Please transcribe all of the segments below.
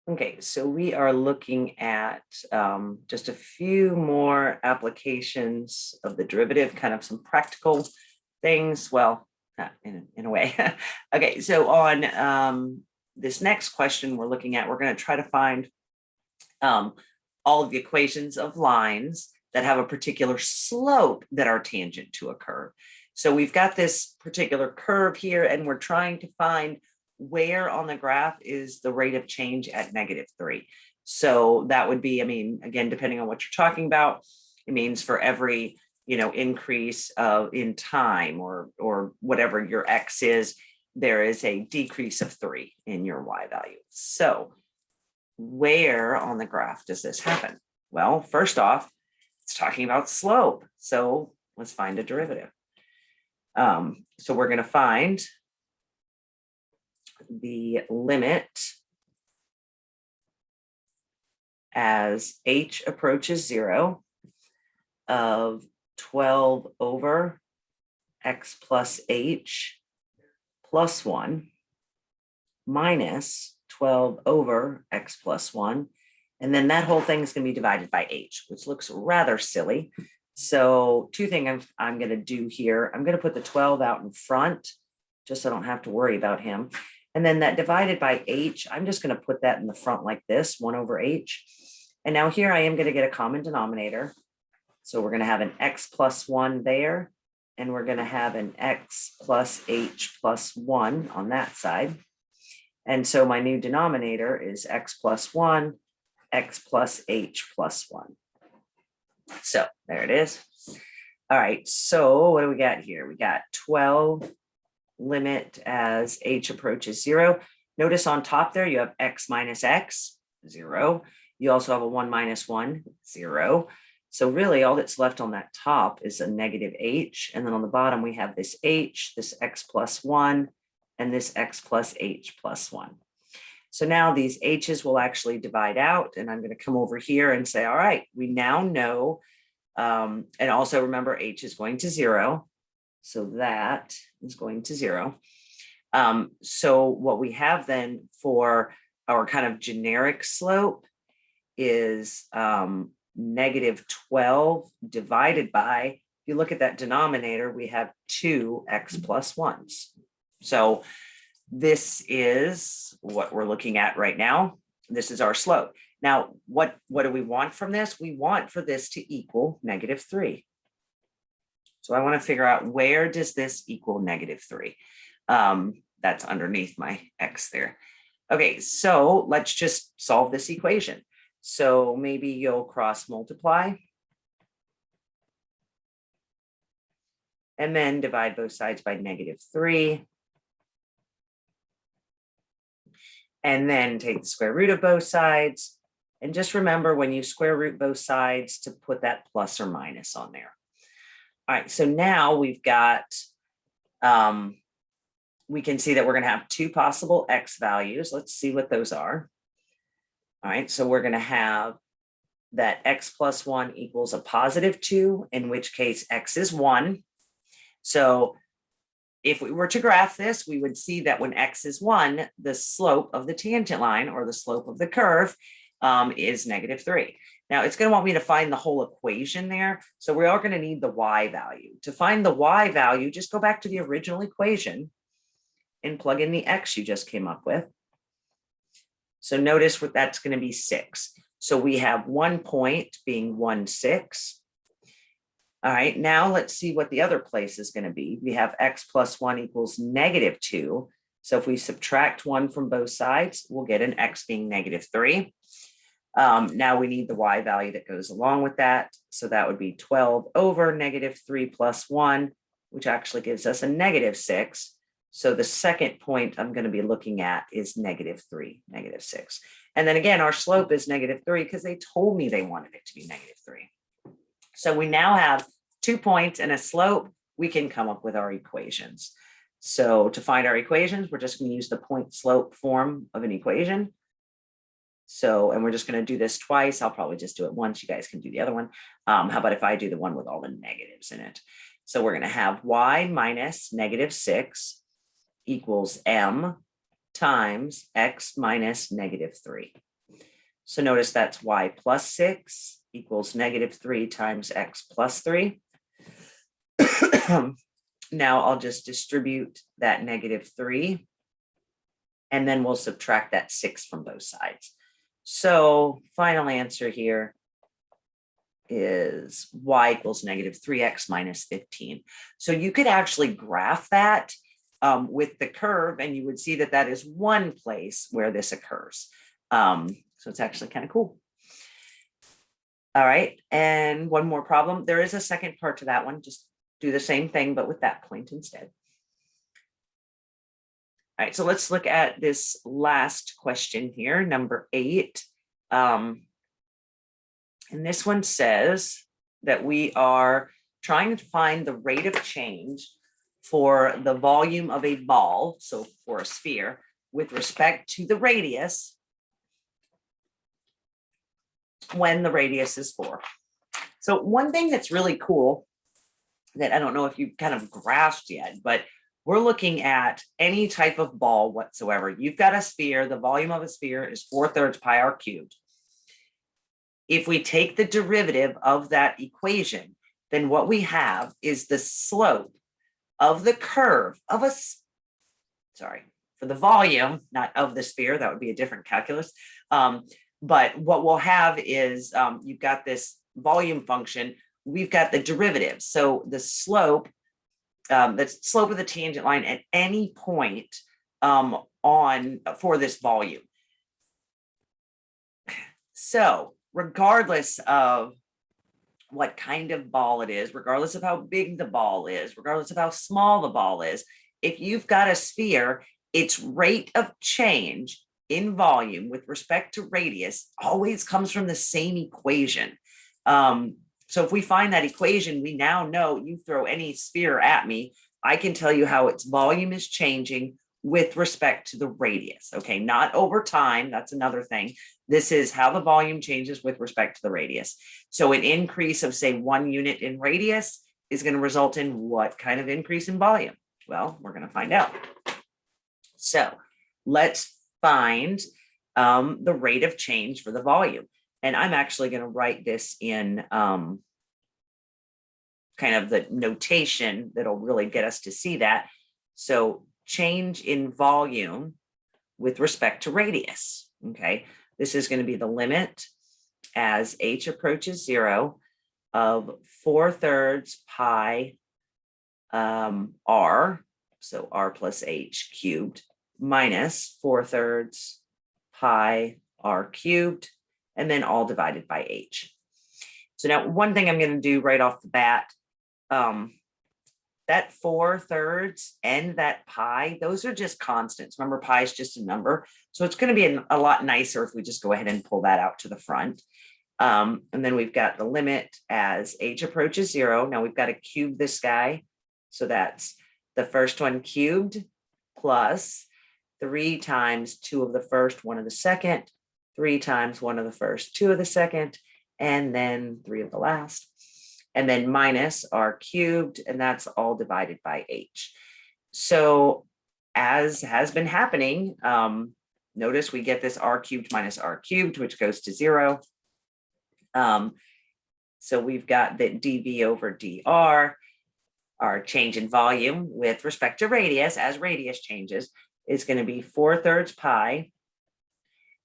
Okay, so we are looking at just a few more applications of the derivative, kind of some practical things. Well, in a way. Okay, so on this next question we're looking at, we're going to try to find all of the equations of lines that have a particular slope that are tangent to a curve. So we've got this particular curve here, and we're trying to find where on the graph is the rate of change at -3. So that would be, I mean, again, depending on what you're talking about, it means for every, increase in time or whatever your x is, there is a decrease of 3 in your y value. So where on the graph does this happen? Well, first off, it's talking about slope. So let's find a derivative. So we're going to find the limit as h approaches 0 of 12 over x plus h plus 1 minus 12 over x plus 1. And then that whole thing is going to be divided by h, which looks rather silly. So two things I'm going to do here. I'm going to put the 12 out in front, just so I don't have to worry about him. And then that divided by h, I'm just going to put that in the front like this, 1 over h. And now here I am going to get a common denominator. So we're going to have an x plus 1 there, and we're going to have an x plus h plus 1 on that side. And so my new denominator is x plus 1, x plus h plus 1. So there it is. All right, so what do we got here? We got 12 limit as h approaches 0. Notice on top there you have x minus x, 0. You also have a 1 minus 1, 0. So really all that's left on that top is a negative h. And then on the bottom we have this h, this x plus 1, and this x plus h plus 1. So now these h's will actually divide out, and I'm going to come over here and say, all right, we now know, and also remember h is going to 0. So that is going to 0. So what we have then for our kind of generic slope is negative 12 divided by, if you look at that denominator, we have 2 x plus 1s. So this is what we're looking at right now. This is our slope. Now, what do we want from this? We want for this to equal -3. So I want to figure out, where does this equal -3? That's underneath my x there. Okay, so let's just solve this equation. So maybe you'll cross multiply and then divide both sides by -3. And then take the square root of both sides. And just remember, when you square root both sides, to put that plus or minus on there. All right, so now we've got, we can see that we're going to have 2 possible x values. Let's see what those are. All right, so we're going to have that x plus 1 equals a positive 2, in which case x is 1. So if we were to graph this, we would see that when x is 1, the slope of the tangent line, or the slope of the curve, is -3. Now it's going to want me to find the whole equation there. So we are going to need the y value. To find the y value, just go back to the original equation and plug in the x you just came up with. So notice what that's going to be 6. So we have 1 point being 1, 6. All right, now let's see what the other place is going to be. We have x plus 1 equals -2. So if we subtract 1 from both sides, we'll get an x being -3. Now we need the y value that goes along with that. So that would be 12 over -3 plus 1, which actually gives us a -6. So the second point I'm going to be looking at is -3, -6. And then again, our slope is -3 because they told me they wanted it to be -3. So we now have 2 points and a slope. We can come up with our equations. So to find our equations, we're just going to use the point slope form of an equation. So, and we're just going to do this twice. I'll probably just do it once. You guys can do the other one. How about if I do the one with all the negatives in it? So we're going to have y minus -6 equals m times x minus -3. So notice that's y plus 6 equals -3 times x plus 3. Now I'll just distribute that -3, and then we'll subtract that 6 from both sides. So final answer here is y equals -3x minus 15. So you could actually graph that with the curve, and you would see that that is one place where this occurs. So it's actually kind of cool. All right, and one more problem. There is a second part to that one. Just do the same thing, but with that point instead. All right, so let's look at this last question here, number 8. And this one says that we are trying to find the rate of change for the volume of a ball, so for a sphere, with respect to the radius when the radius is 4. So one thing that's really cool that I don't know if you've kind of grasped yet, but we're looking at any type of ball whatsoever. You've got a sphere, the volume of a sphere is 4/3 pi r cubed. If we take the derivative of that equation, then what we have is the slope of the curve of for the volume, not of the sphere, that would be a different calculus. But what we'll have is you've got this volume function, we've got the derivative. So the slope of the tangent line at any point for this volume. So regardless of what kind of ball it is, regardless of how big the ball is, regardless of how small the ball is, if you've got a sphere, its rate of change in volume with respect to radius always comes from the same equation. So if we find that equation, we now know you throw any sphere at me, I can tell you how its volume is changing with respect to the radius. Okay, not over time, that's another thing. This is how the volume changes with respect to the radius. So an increase of, say, 1 unit in radius is going to result in what kind of increase in volume? Well, we're going to find out. So let's find the rate of change for the volume. And I'm actually going to write this in kind of the notation that'll really get us to see that. So change in volume with respect to radius. Okay, this is going to be the limit as h approaches 0 of 4/3 pi r, so r plus h cubed, minus 4/3 pi r cubed, and then all divided by h. So now one thing I'm going to do right off the bat, that 4/3 and that pi, those are just constants. Remember, pi is just a number. So it's going to be a lot nicer if we just go ahead and pull that out to the front. And then we've got the limit as h approaches 0. Now we've got to cube this guy. So that's the first one cubed plus 3 times 2 of the first, 1 of the second, 3 times 1 of the first, 2 of the second, and then 3 of the last. And then minus r cubed, and that's all divided by h. So as has been happening, notice we get this r cubed minus r cubed, which goes to 0. So we've got that dv over dr, our change in volume with respect to radius, as radius changes, is going to be 4/3 pi.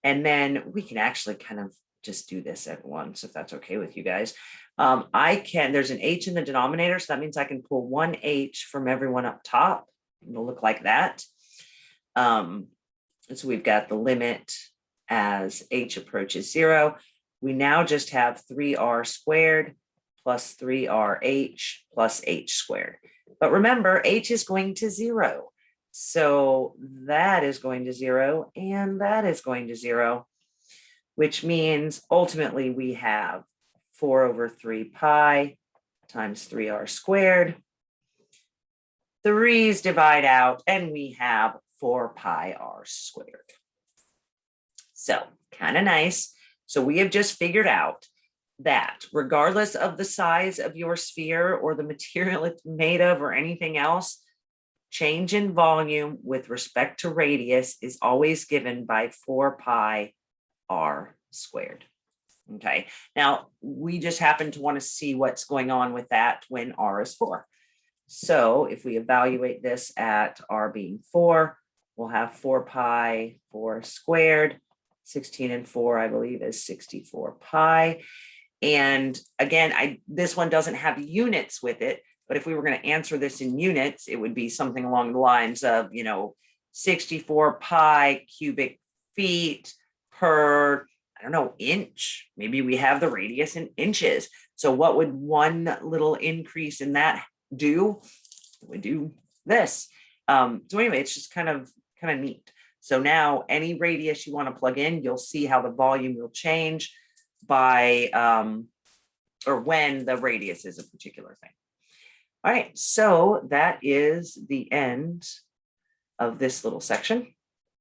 And then we can actually kind of just do this at once, if that's okay with you guys. There's an h in the denominator, so that means I can pull 1 h from everyone up top. It'll look like that. So we've got the limit as h approaches 0. We now just have 3r squared plus 3rh plus h squared. But remember, h is going to 0. So that is going to 0, and that is going to 0, which means ultimately we have 4/3 pi times 3r squared. 3's divide out, and we have 4 pi r squared. So kind of nice. So we have just figured out that regardless of the size of your sphere or the material it's made of or anything else, change in volume with respect to radius is always given by 4 pi r squared. Okay, now we just happen to want to see what's going on with that when r is 4. So if we evaluate this at r being 4, we'll have 4 pi 4 squared. 16 and 4, I believe, is 64 pi. And again, this one doesn't have units with it, but if we were going to answer this in units, it would be something along the lines of, 64 pi cubic feet per, I don't know, inch. Maybe we have the radius in inches. So what would one little increase in that do? It would do this. So anyway, it's just kind of neat. So now any radius you want to plug in, you'll see how the volume will change by or when the radius is a particular thing. All right, so that is the end of this little section.